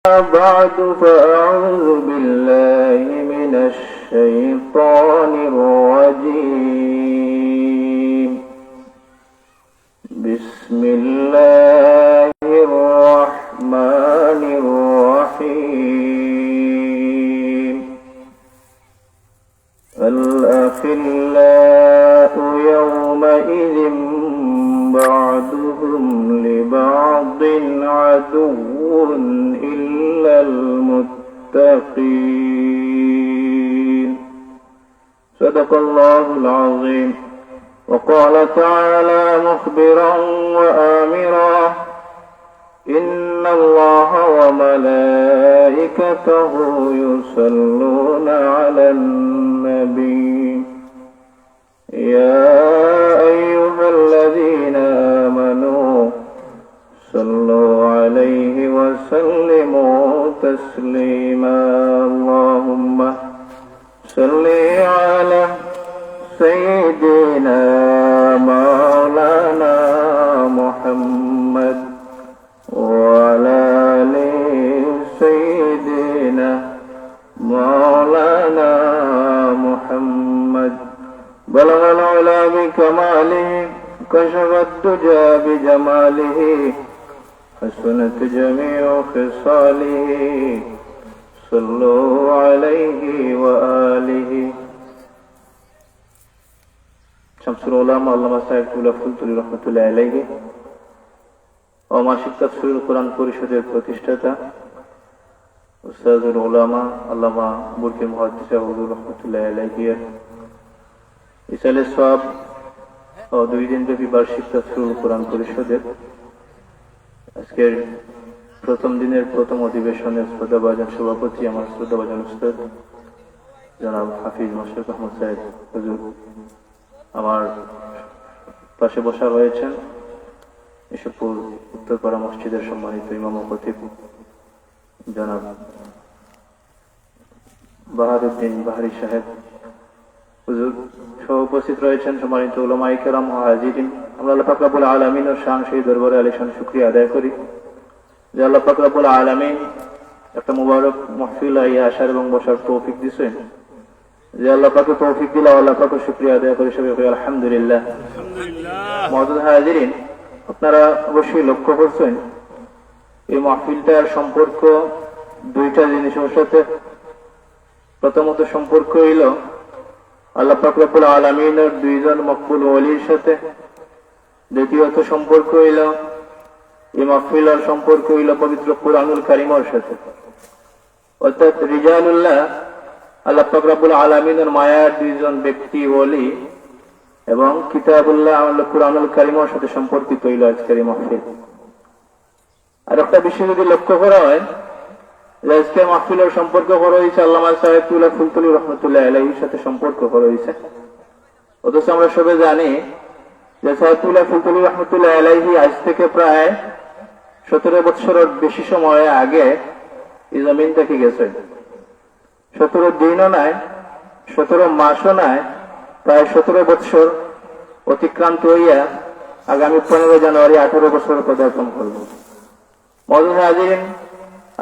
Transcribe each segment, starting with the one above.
بعد فأعوذ بالله من الشيطان الرجيم بسم الله الرحمن الرحيم الأخلاء يومئذ بعضهم لبعض عدو إلا المتقين صدق الله العظيم. وقال تعالى مخبرا وآمرا إن الله وملائكته يصلون على النبي يا أيها الذين آمنوا صلوا عليه وسلموا تسليما اللهم صل على سيدنا مولانا محمد وعلى آل سيدنا مولانا محمد بلغ العلا بكماله كشف الدجى بجماله حسنت جميع خصاله صلوا عليه وآله. শামসুল উলামা আল্লামা সাইফুল্লাহ ফুলতুলি রহমতুল্লাহ আলাইহি ও মাসিক তাফসীরুল কোরআন পরিষদের প্রতিষ্ঠাতা উস্তাদুল উলামা আল্লামা বুরকি মুহাদ্দিস হুজুর রহমতুল্লাহ আলাইহি ইসালে সওয়াব ও 2 দিনব্যাপী বার্ষিক তাফসীরুল কোরআন পরিষদের আজকের প্রথম দিনের প্রথম অধিবেশনের শ্রদ্ধাভাজন সভাপতি আমার শ্রদ্ধাভাজন উস্তাদ জনাব হাফিজ মোশাররফ আহমদ সাহেব হুজুর আমার পাশে বসা রয়েছেন ইসবপুর উত্তরপাড়া মসজিদের সম্মানিত ইমাম ও খতিব জনাব বাহারউদ্দিন বাহারি সাহেব হুজুর সহ উপস্থিত রয়েছেন সম্মানিত উলামায়ে কেরাম ও হাজিরিন। আমরা আল্লাহ পাক রব্বুল আলামিনের শান সেই দরবারে আলিশান শুকরিয়া আদায় করি যে আল্লাহ পাক রব্বুল আলামিন একটা মুবারক মাহফিল আসার এবং বসার তৌফিক দিয়েছেন। যে আল্লাহ পাকে তৌফিক দিল আল্লাহ পাকে শুকরিয়া আদায় করি সবাই কই আলহামদুলিল্লাহ। মুআজ্জাজ হাজিরিন, আপনারা অবশ্যই লক্ষ্য করছেন এই মাহফিলটার সম্পর্ক দুইটা জিনিসের সাথে। প্রথমত সম্পর্ক হইল আল্লাহ পাক রব্বুল আলামিনের দুইজন মকবুল ওলির সাথে। দ্বিতীয়ত সম্পর্ক হইল এই মাহফিলের সম্পর্ক হইল পবিত্র কুরআনুল কারীমের সাথে। অর্থাৎ রিজালুল্লাহ আল্লাহ পাক রব্বুল আলামিনের মায়ার দুইজন ব্যক্তি ওলি এবং কিতাবুল্লাহ আল্লাহ কুরআনুল কারীমের সাথে সম্পর্কিত হইল আজকের এই মাহফিল। আর একটা বিষয় যদি লক্ষ্য করা হয় যে আজকের মাহফিলের সম্পর্ক করা হয়েছে আল্লামা সাইফুল্লাহ ফুলতুলি রহমতুল্লাহ আলাইহির সাথে সম্পর্ক করা হয়েছে। অথচ আমরা সবাই জানি যে সাইফুল্লাহ ফুলতুলি রহমতুল্লাহ আলাইহি আজ থেকে প্রায় 17 বছরের বেশি সময় আগে এই জমিন থেকে গেছে। 17 দিনও নাই, 17 মাসও নাই, প্রায় 17 বছর অতিক্রান্ত হইয়া আগামী 15 জানুয়ারি 18 বছর পদার্পণ করব। মুআজ্জাজ হাজিরিন,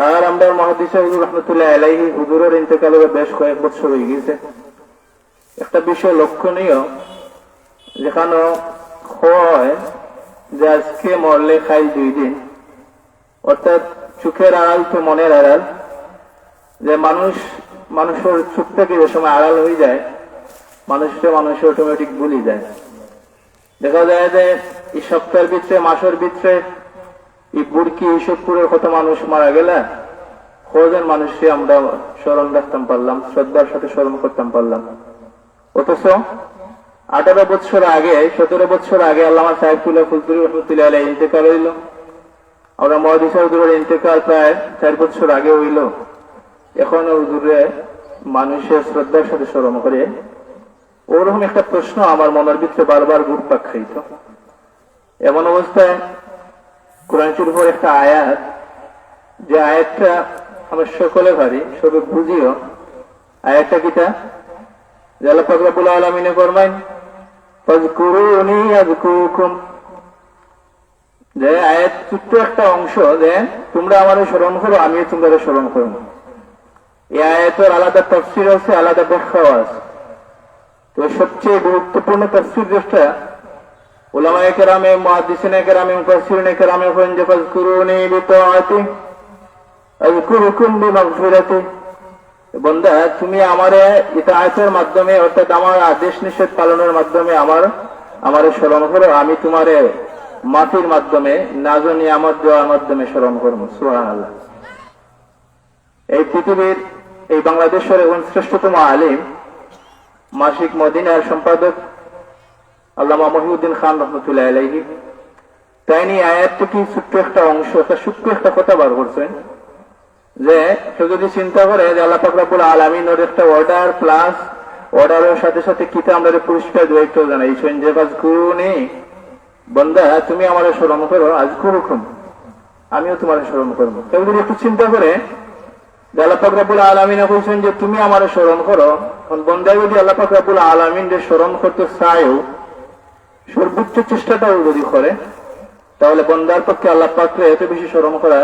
আর আমরা মুহাদ্দিস হুজুর রহমতুল্লাহ আলাইহি হুজুরের ইন্তেকালের বেশ কয়েক বছর হয়ে গেছে। একটা বিষয় লক্ষণীয়, যেখানে হয় যে আজকে মরলে খাই 2 দিন, অর্থাৎ চোখের আড়াল তো মনের আড়াল। যে মানুষের চোখ থেকে যে সময় আড়াল হয়ে যায় মানুষ অটোমেটিক ভুলে যায়। দেখা যায় যে এই সপ্তাহের ভিতরে মাসের ভিতরে এই বুড়কি ইসবপুরের কত মানুষ মারা গেলে কজন মানুষকে আমরা স্মরণ রাখতাম পারলাম, শ্রদ্ধার সাথে স্মরণ করতাম পারলাম। অথচ 18 বছর আগে 17 বছর আগে আল্লামা সাইফুল্লাহ ফুলতুলি রহমতুল্লাহ আলাইহি ইন্তেকাল হইল। আমরা মুহাদ্দিস হুজুরের ইন্তেকাল প্রায় 4 বছর আগে হইল। এখন হুজুরে মানুষের শ্রদ্ধার সাথে স্মরণ করে। ওরকম একটা প্রশ্ন আমার মনের ভিতরে বারবার ঘুরপাক খাইত। এমন অবস্থায় কোরআন শরীফের একটা আয়াত, যে আয়াতটা আমরা সকলে পারি, সবে বুঝিও। আয়াতটা কিটা? যে আল্লাহ পাক রব্বুল আলামিন ফরমায় ফাযকুরুনি আযকুরকুম, যে আয়াত ছোট্ট একটা অংশ, যে তোমরা আমারে স্মরণ করো আমিও তোমরা স্মরণ করবো। এই আয়াতের আলাদা তাফসীর আছে, আলাদা ব্যাখ্যাও আছে। তো সবচেয়ে গুরুত্বপূর্ণ তাফসীর যেটা উলামায়ে কেরামে, মুহাদ্দিসিনে কেরামে, মুফাসসিরিনে কেরামে বলেন যে ফাজকুরুনি বিতাআতি আযকুরুকুম বিমাগফিরাতি, বান্দা তুমি আমারে ইতাআতের মাধ্যমে, অর্থাৎ আমার আদেশ নিষেধ পালনের মাধ্যমে আমারে স্মরণ করো, আমি তোমারে মাটির মাধ্যমে, নাজ নিয়ামত দেওয়ার মাধ্যমে স্মরণ করবো। সুবহানাল্লাহ। এই পৃথিবীর, এই বাংলাদেশের এবং শ্রেষ্ঠতম আলিম, মাসিক মদিনার সম্পাদক আল্লামা মহিউদ্দিন খান রহমতুল্লাহ আলাইহি, তাই নিয়ে আয়াত থেকে ছোট্ট একটা অংশ, একটা সূক্ষ্ম একটা কথা বার করছেন, যে কেউ যদি চিন্তা করে যে আল্লাহ পাক রব্বুল আলামিনের একটা অর্ডার, প্লাস অর্ডারের সাথে সাথে কিতা আমরা পুরস্কার দায়িত্ব জানাইছেন যে ফাজকুরুনি, বান্দা তুমি আমারে স্মরণ করো, আযকুরুকুম, আমিও তোমার স্মরণ করবো। কেউ যদি একটু চিন্তা করে যে আল্লাহ পাক রব্বুল আলামিনে কইছেন যে তুমি আমারে স্মরণ করো, বান্দা যদি আল্লাহ পাক রব্বুল আলামিনকে স্মরণ করতে চায়ও, সর্বোচ্চ চেষ্টাটাও যদি করে, তাহলে বান্দার পক্ষে আল্লাহ পাককে এত বেশি স্মরণ করা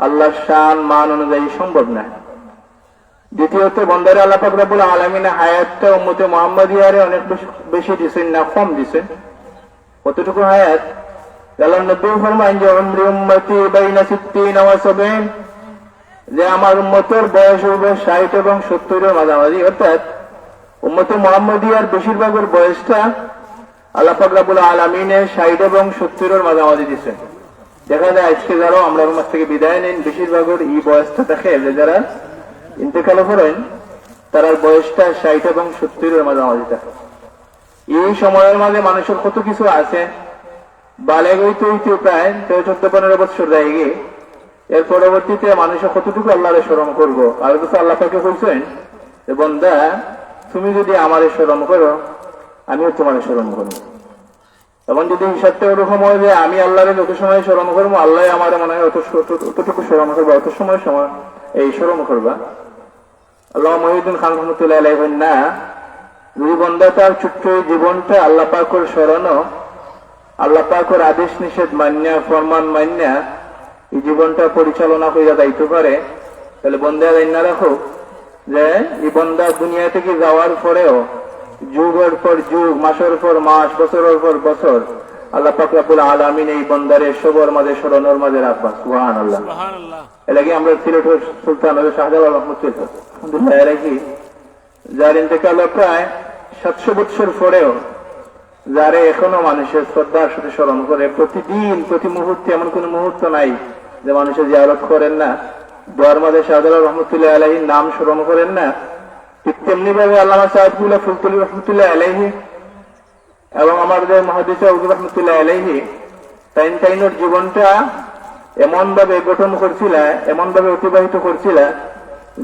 আল্লাহর শান মান অনুযায়ী সম্ভব না। দ্বিতীয়ত, বান্দারে আল্লাহ পাক রব্বুল আলামিনে হায়াতটা উম্মতে মুহাম্মাদিয়ারে অনেক বেশি দিছেন না কম দিছেন? কতটুকু হায়াত? আল্লাহ নবী ফরমায়েন যে উমরি উম্মতি বাইনা 60 ওয়া 70, যে আমার উম্মতের বয়স হবে 60 এবং 70 এর মাঝামাঝি, অর্থাৎ উম্মতে মুহাম্মাদিয়ার বেশিরভাগের বয়সটা আল্লাহ পাক রব্বুল আলামিনে 60 এবং 70 এর মাঝামাঝি দিছেন। দেখা যায় আজকে যারা আমরা মাস থেকে বিদায় নেন, বেশিরভাগের এই বয়সটা দেখে যে যারা ইন্তেকাল করেন তার বয়সটা 60 এবং 70 এর মাঝামাঝি থাকে। এই সময়ের মাঝে মানুষের কত কিছু আছে, বালেগ হইতে হইতে প্রায় 14-15 বছর যায় গিয়ে, এর পরবর্তীতে মানুষের কতটুকু আল্লাহরে স্মরণ করবো। আর তো আল্লাহ পাকে বলছেন যে বান্দা তুমি যদি আমারে স্মরণ করো, আমিও তোমার স্মরণ করবো। এবং যদি হিসাবটা ওরকম হয় যে আমি আল্লাহরে যত সময় স্মরণ করবো, আল্লাহ আমার মনে হয় অতটুকু স্মরণ করবো, অত সময় এই স্মরণ করবা। আল্লাহ মহিউদ্দিন খান রহমতুল্লাহ আলাইহি বলেন, না, যদি বান্দা তার ছোট্ট জীবনটা আল্লাহ পাকের স্মরণ, আল্লাহ পাকের আদেশ নিষেধ মান্যা, ফরমান মান্যা এই জীবনটা পরিচালনা করে দায়িত্ব করে, তাহলে বান্দা জানা রাখো যে এই বান্দা দুনিয়া থেকে যাওয়ার পরেও যুগের পর যুগ, মাসের পর মাস, বছরের পর বছর আল্লাহ পাক রব্বুল আলামিন এই বান্দারে সবার মাঝে, স্মরণের মাঝে রাখবা। সুবহানাল্লাহ। এর লাগি আমরা সিলেটের সুলতান শাহজালাল রহমতুল্লাহ আলাইহি, যার ইন্তেকাল প্রায় 700 বছর পরেও যারে এখনো মানুষের শ্রদ্ধার সাথে স্মরণ করে, প্রতিদিন প্রতি মুহূর্তে, এমন কোন মুহূর্ত নাই যে মানুষের জিয়ারত করেন না, দোয়ার মাঝে শাহজালাল রহমতুল্লাহ আলাইহির নাম স্মরণ করেন না। ঠিক তেমনি ভাবে আল্লামা সাহেবুল্লাহ ফুলতলি রহমতুল্লাহ আলাইহি এবং আমাদের মুহাদ্দিস হুজুর রহমতুল্লাহ আলাইহি তাইনের জীবনটা এমন ভাবে গঠন করছিল, এমন ভাবে অতিবাহিত করছিল,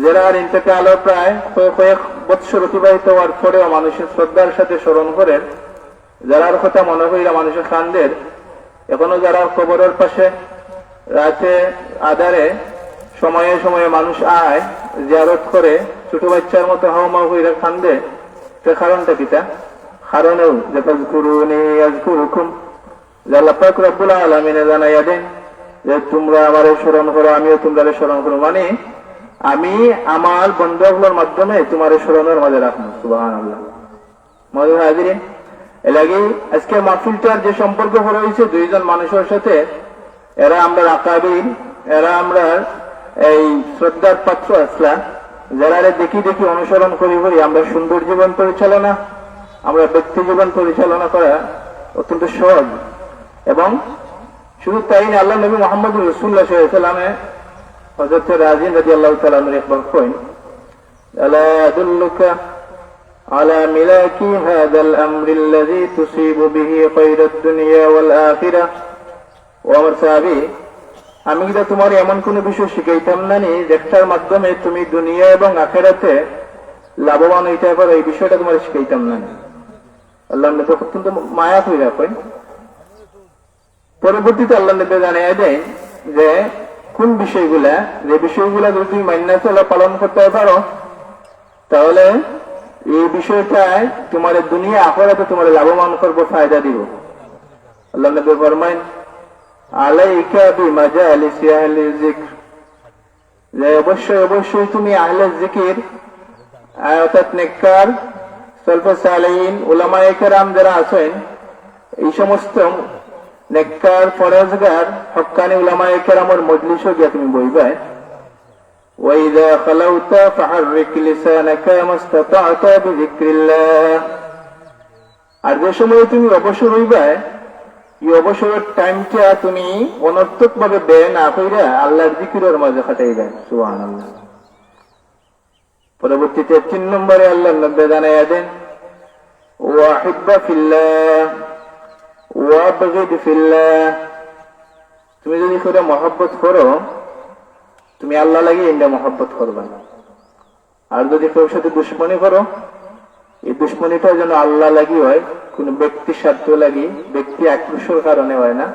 যারা ইন্তেকাল প্রায় কয়েক বৎসর অতিবাহিত হওয়ার পরেও মানুষের শ্রদ্ধার সাথে স্মরণ করেন, যারার কথা মনে হইলা মানুষের কান্দের। এখনো যারা কবরের পাশে রাতে আধারে সময়ে সময়ে মানুষ আয়, জিয়ারত করে, ছোট বাচ্চার মতো হাওমা হইরা কান্দে, সে কারণটা কিটা? কারণেও যে ফাজকুরুনি আযকুরুকুম, যে আল্লাহ পাক রব্বুল আলামিনে জানাইয়া দেন যে তোমরা আমারে স্মরণ করো, আমিও তোমরা স্মরণ করো, মানে আমি আমার বন্ধুগুলোর মাধ্যমে তোমার স্মরণের মাঝে রাখবো। সুবহানাল্লাহ। মহোদয় হাজিরিন, এর আগে আজকে মাহফিলটার যে সম্পর্ক রয়েছে দুইজন মানুষের সাথে, এরা আমরা আকাবির, এরা আমরা এই শ্রদ্ধার পাত্র আসলা, যারা দেখি দেখি অনুসরণ করি করি আমরা সুন্দর জীবন পরিচালনা, আমরা ব্যক্তি জীবন পরিচালনা করা অত্যন্ত সহজ। এবং শুধু তাই না, আল্লাহ নবী মুহাম্মদ রাসূলুল্লাহ সাল্লাল্লাহু আলাইহি ওয়াসাল্লামে হযরত রাজিন রাদিয়াল্লাহু তাআলা আনহু একবার কইন, আলা আদুল্লুকা আলা মিলাকি হাযাল আমরি আল্লাযী তুসিবু বিহি খায়রাদ দুনিয়া ওয়াল আখিরাহ। ও আমার সাহাবী, আমি কি তোমার এমন কোন বিষয় শিখাইতাম না নি যেটার মাধ্যমে তুমি দুনিয়া এবং আখিরাতে লাভবান হইতে পারো, এই বিষয়টা তোমার শিখাইতাম না? আল্লাহ নবী অত্যন্ত মায়া হইয়া কইন। পরবর্তীতে আল্লাহ নবী জানিয়ে দেন যে কোন বিষয়গুলা, যে বিষয়গুলা যদি তুমি মান্না চলা পালন করতে পারো, তাহলে এই বিষয়টায় তোমার দুনিয়া আখিরাতে তোমার লাভবান করবো, ফায়দা দিব। আল্লাহ নবী ফরমায়েন আলাইকা বিমাজালিসি আহলি যিকর, যে অবশ্যই অবশ্যই তুমি আহলে যিকির অর্থাৎ নেককার সালফে সালেহিন উলামায়ে কেরাম যারা আছেন এই সমস্ত নেককার ফরজগার হক্কানি উলামায়ে কেরামের মজলিসে গিয়ে তুমি বইবে। ওয়াইদা খালাউতা ফাহাররিক লিসানাকা মাসতাতা বিযিকরিল্লাহ, আর যে সময় তুমি অবসর হইবে এই অবসরের টাইমটা তুমি অনর্থক ভাবে ব্যয় না কইরা আল্লাহর জিকিরের মাঝে কাটাইবে। সুবহানাল্লাহ। পরবর্তীতে 3 নম্বরে আল্লাহ নবী জানায়া দেন ওয়াহিব্বা ফিল্লাহ ওয়াবগিদ ফিল্লাহ, তুমি যদি করে মহব্বত করো তুমি আল্লাহ লাগি এটা মহব্বত করবে না, আর যদি কেউ সাথে দুশ্মনী করো এই দুশ্মনীটা যেন আল্লাহ লাগি হয়, কোন ব্যক্তি স্বার্থ লাগি ব্যক্তি আক্রোশের কারণে হয় না।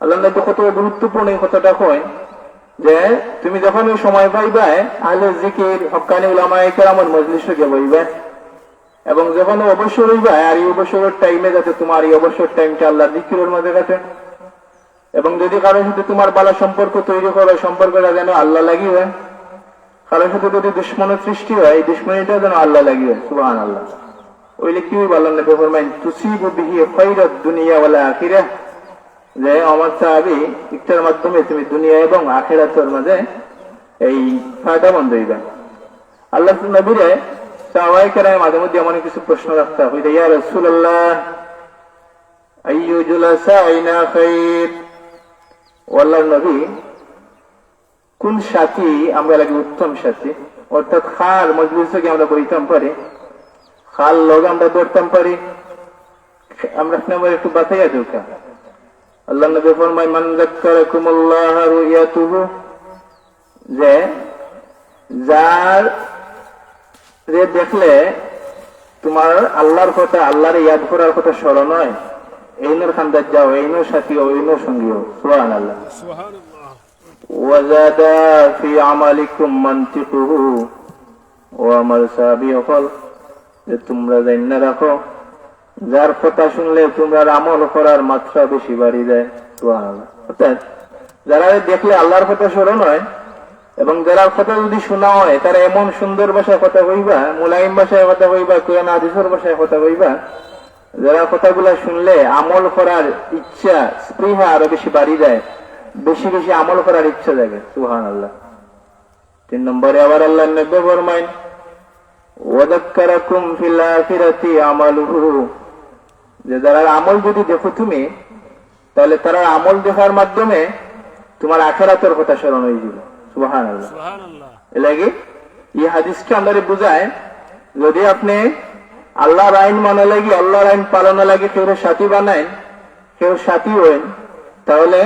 আল্লাহ নবী কত গুরুত্বপূর্ণ এই কথাটা কয় যে তুমি যখন ওই সময় পাইবা আহলে জিকির হক্কানি উলামায়ে কেরামের মজলিসে গিয়ে বইবে, এবং যখন অবসর হইবা আর এই অবসরের টাইমে যাতে তোমার এই অবসর টাইমটা আল্লাহর জিকিরের মধ্যে কাটে, এবং যদি কারোর সাথে তোমার ভালো সম্পর্ক তৈরি করো সম্পর্কটা যেন আল্লাহ লাগি হয়, কারোর সাথে যদি দুশ্মনের সৃষ্টি হয় এই দুশ্মনীটা যেন আল্লাহ লাগি হয়। সুবহানাল্লাহ। ওইলে কি হইব আল্লাহ নবী ফরমায়েন তুসিবু বিহি খায়রাদ দুনিয়া ওয়াল আখিরাহ, যে আমার সাহাবী ইকটার মাধ্যমে তুমি দুনিয়া এবং আখিরাতের মাঝে এই ফায়দা বন্ধ হইবে। আল্লাহ নবীরে সাহাবায়ে কেরাম মাঝে মধ্যে এমন কিছু প্রশ্ন রাখতা হইতে, ইয়া রাসূলুল্লাহ আইয়ু জুলাসাইনা খায়র, ও আল্লাহর নবী কোন সাথী আমরা লাগে উত্তম সাথী, অর্থাৎ খাল মজলিসে গিয়ে আমরা বইতাম পারি, খাল লগে আমরা ধরতাম পারি, আমরা একটু বাতাইয়া দৌকা। আল্লাহ নবী ফরমায় মান যাক্কারাকুমুল্লাহ রুয়াতুহু, যে যার যে দেখলে তোমার আল্লাহর কথা আল্লাহর ইয়াদ করার কথা স্মরণ হয় এইনোর খান্দার যাও, এইনোর সাথী ও এইনোর সঙ্গী হও। সুবহানাল্লাহ। ওয়াজাদা ফি আমালিকুম মানতিকুহু, ও আমার সাহাবী হল যে তোমরা জান্না রাখো যার কথা শুনলে তোমরা আমল করার মাত্রা বেশি বাড়ি যায়। সুবহানাল্লাহ। অর্থাৎ যারা দেখলে আল্লাহর কথা স্মরণ হয় এবং যারা কথা যদি শোনা হয় তারা এমন সুন্দর ভাষায় কথা কইবা, মুলায়িম ভাষায় কথা কইবা, কোরআন হাদিসের ভাষায় কথা কইবা, যারা কথাগুলা শুনলে আমল করার ইচ্ছা স্পৃহা আরো বেশি বাড়ি যায়, বেশি বেশি আমল করার ইচ্ছা জাগে। সুবহানাল্লাহ। 3 নম্বরে আবার আল্লাহ নবী ফরমায়েন ওয়াযাক্কারাকুম ফিল আখিরাতি আমালুহু, যে যারা আমল যদি দেখো তুমি তাহলে তারা আমল দেখার মাধ্যমে তোমার আখিরাতের কথা স্মরণ হয়ে যাবে। সুবহানাল্লাহ। এর লাগি এই হাদিসটা আমাদের বোঝায় যদি আপনি আল্লাহর আইন মানা লাগি আল্লাহর আইন পালনা লাগি কেউ সাথী বানায় কেউ সাথী হইন, তাহলে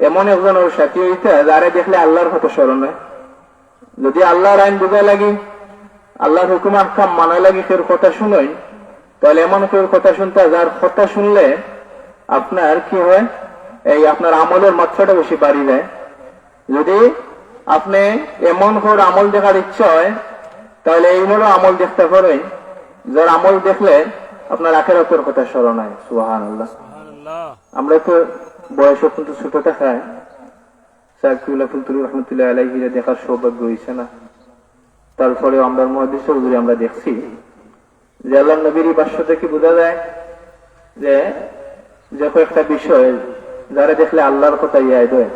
এমন একজন ওর সাথী হইতে যারা দেখলে আল্লাহর কথা স্মরণ হয়। যদি আল্লাহর আইন বোঝায় লাগি আল্লাহর হুকুম আহকাম মানা লাগি কেউ কথা শুনই, তাহলে এমন কেউ কথা শুনতে যার কথা শুনলে আপনার কি হয় এই আপনার আমলের মাত্রাটা বেশি বাড়ি যায়। যদি আপনি এমন করে আমল দেখার ইচ্ছা হয় তাহলে এইগুলো আমল দেখতে পারেন যার আমল দেখলে আপনার আখিরাতের কথা স্মরণ হয়। সুবহানাল্লাহ। আমরা তো বয়স কিন্তু ছোট দেখায় সাকিউল্লাহ ফুলতুলি রহমতুল্লাহ আলাইহি দেখার সৌভাগ্য হয়েছে না, তারপরে আমরা মুহাদ্দিস হুজুরি আমরা দেখছি যে আল্লাহর নবীর ভাষ্য থেকে বোঝা যায় যে যে কয়েকটা বিষয় যারা দেখলে আল্লাহর কথা ইয়াদ হয়,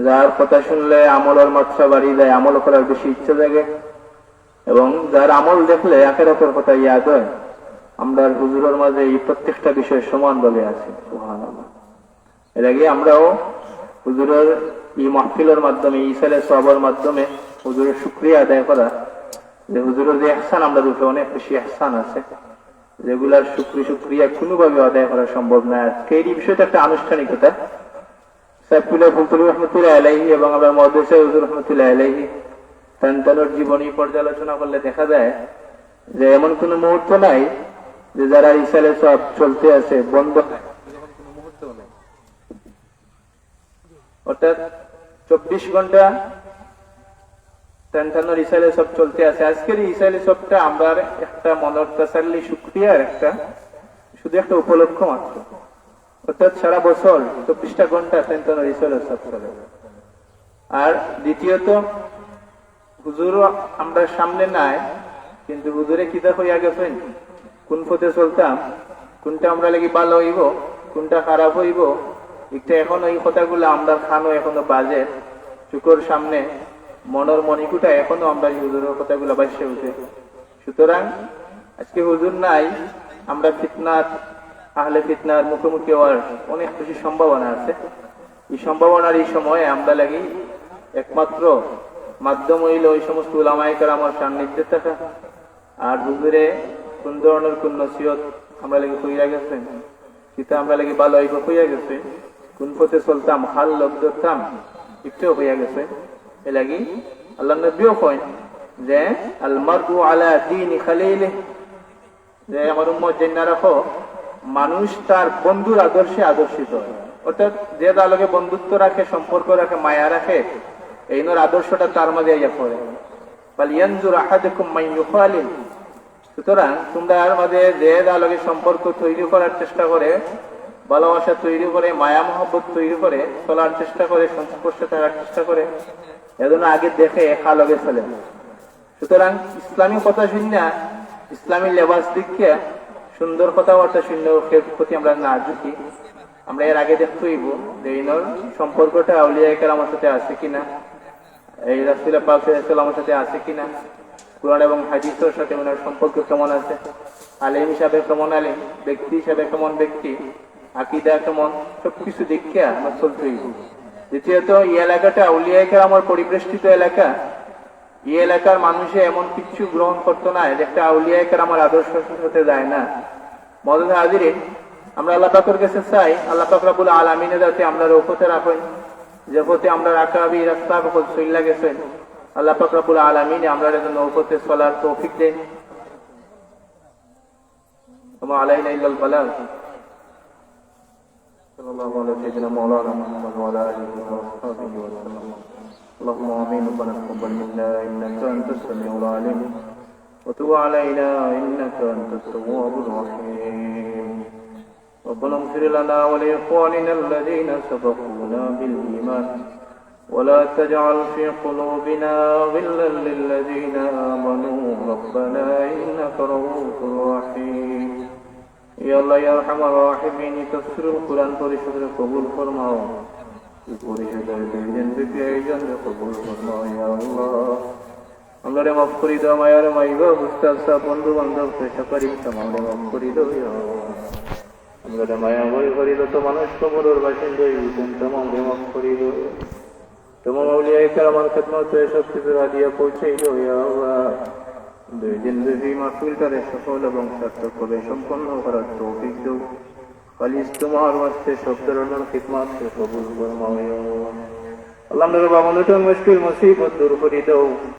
যার কথা শুনলে আমলের মাত্রা বাড়ি যায়, আমল করার বেশি ইচ্ছা জাগে, এবং যার আমল দেখলে আখিরাতের কথা ইয়াদ হয়, আমরা হুজুরের মাঝে এই প্রত্যেকটা বিষয় সমান ভাবে আছে। সুবহানাল্লাহ। এর আগে আমরাও হুজুরের এই মাহফিলের মাধ্যমে ইসালে সওয়াবের মাধ্যমে হুজুরের শুকরিয়া আদায় করা, যে হুজুরের যে ইহসান আমরা রূপে অনেক বেশি ইহসান আছে যেগুলার শুকরিয়া কোনোভাবে আদায় করা সম্ভব না। আজকে এই বিষয়টা একটা আনুষ্ঠানিকতা। সাইফুল্লাহ ফুলতুলি রহমতুল্লাহ আলাইহি এবং আমার মুহাদ্দিস হুজুর রহমতুল্লাহ আলাইহি তার জীবনী পর্যালোচনা করলে দেখা যায় যে এমন কোন মুহূর্ত নাই যে যারা ইসালে সব চলতে আছে বন্ধ হয়, কোন মুহূর্ত নাই। অর্থাৎ 24 ঘন্টা তেনতানোর ইসালে সব চলতে আছে। আজকের ইসালে সবটা আমরা একটা মনের তাসাল্লি শুকরিয়ার একটা শুধু একটা উপলক্ষ মাত্র। অর্থাৎ সারা বছর 24টা ঘন্টা চিন্তন রিসলের সব চলে। আর দ্বিতীয়ত হুজুরও আমরা সামনে নাই, কিন্তু হুজুরে কিতা হইয়া গেছেন, কোন পথে চলতাম, কোনটা আমরা লাগি ভালো হইব, কোনটা খারাপ হইব, একটা এখন এই কথাগুলো আমরা খানো এখনো বাজে চুকোর সামনে, মনের মণিকুটা এখনো আমরা হুজুরের কথাগুলো বাসে উঠে। সুতরাং আজকে হুজুর নাই, আমরা ফিতনার আহলে ফিতনার মুখোমুখি হওয়ার অনেক বেশি সম্ভাবনা আছে। এই সম্ভাবনার এই সময়ে আমরা লাগি একমাত্র মাধ্যম হইল ওই সমস্ত উলামায়ে কেরামের সান্নিধ্যে থাকা। আর হুজুরে কোন ধরনের কোন নসিহত আমরা লাগি কইরা গেছে, কিতা আমরা লাগি ভালো হইব কইয়া গেছে, কোন পথে চলতাম, হাল লোক ধরতাম একটু হইয়া গেছে। এ লাগি আল্লাহ নবীও কয় যে আল মারউ আলা দীনি খালিলিহি, যে আমার উম্মত জেনে রাখো মানুষ তার বন্ধুর আদর্শে আদর্শিত হয়। অর্থাৎ যে তার লগে বন্ধুত্ব রাখে, সম্পর্ক রাখে, মায়া রাখে, এইনোর আদর্শটা তার মাঝে আইয়া পড়ে। ফালিয়ানজুর আহাদুকুম মান ইউখালিল, সুতরাং তোমরা এর মাঝে যে তার লগে সম্পর্ক তৈরি করার চেষ্টা করে, ভালোবাসা তৈরি করে, মায়া মহব্বত তৈরি করে, চলার চেষ্টা করে, সংস্পর্শে থাকার চেষ্টা করে, এজন্য আগে দেখে একা লগে চলে। সুতরাং ইসলামী কথা শুনিয়া, ইসলামী লেবাস দিকে সুন্দর কথাবার্তা শূন্য প্রতি আমরা না ঝুঁকি, আমরা এর আগে দেখতে হইব যে এইনোর সম্পর্কটা আউলিয়া কেরামের সাথে আছে কিনা, এই রাসূল পাক সাল্লাল্লাহু আলাইহি ওয়াসাল্লামের সাথে আছে কিনা, কুরআন এবং হাদিসের সাথে ওনার সম্পর্ক কেমন আছে, আলেম হিসাবে কেমন আলেম, ব্যক্তি হিসাবে কেমন ব্যক্তি, আকীদা কেমন, সবকিছু দেখে আমরা চলতে হইব। দ্বিতীয়ত এই এলাকাটা আউলিয়া কেরামের পরিবেষ্টিত এলাকা, এই এলাকার মানুষে এমন কিছু গ্রহণ করতো না যেটা আউলিয়া কেরামের আদর্শ হতে যায় না। মওলানা হাজিরিন, আমরা আল্লাহ পাকের কাছে চাই আল্লাহ পাক রব্বুল আলামিন যাতে আমরা রওফতে রাখেন, যে পথে আমরা রাকাবি রাস্তা পথ চইলা গেছেন, আল্লাহ পাক রব্বুল আলামিন আমরা যেন রওফতে চলার তৌফিক দেন। ওয়া আলাইনা ইল্লাল বালাগ। সাল্লাল্লাহু আলাইহি সাইয়্যিদিনা মাওলানা মুহাম্মদ ওয়া আলা আলিহি ওয়া সাহবিহি ওয়া সাল্লাম। اللهم آمين. ربنا تقبل منا إنك أنت السميع العليم وتب علينا إنك أنت التواب الرحيم. ربنا اغفر لنا ولإخواننا الذين سبقونا بالإيمان ولا تجعل في قلوبنا غلا للذين آمنوا ربنا إنك رؤوف رحيم. يا الله يا أرحم الراحمين, تفسير القرآن পরিশুদ্ধ কবুল ফরমাও, পরিশুদ্ধের দুইজন ব্যক্তি আয়োজনকে কবুল ফরমাও। ইয়া আল্লাহ, আমরা মাফ করে দাও, মায়ার মাইবা উস্তাদ সাহেব, বন্ধু বান্ধব, পেশাকারী আমাদের মাফ করে দাও। ইয়া আল্লাহ, আমরা মায়া বই করে দাও, তো মানুষ কবরের বাসিন্দা আমাদের মাফ করে দাও। তোমার আউলিয়া কেরামের খিদমতে সব কিছু হাদিয়া পৌঁছে দাও। ইয়া আল্লাহ, দুই দিন ব্যাপী মাহফিলটারে সফল এবং সার্থকভাবে সম্পন্ন করার তৌফিক দাও। খালিস তোমার ওয়াস্তে সব ধরনের খিদমতকে কবুল ফরমাও। ইয়া আল্লাহ, আমরা বাবা মুশকিল মুসিবত দূর করে দাও।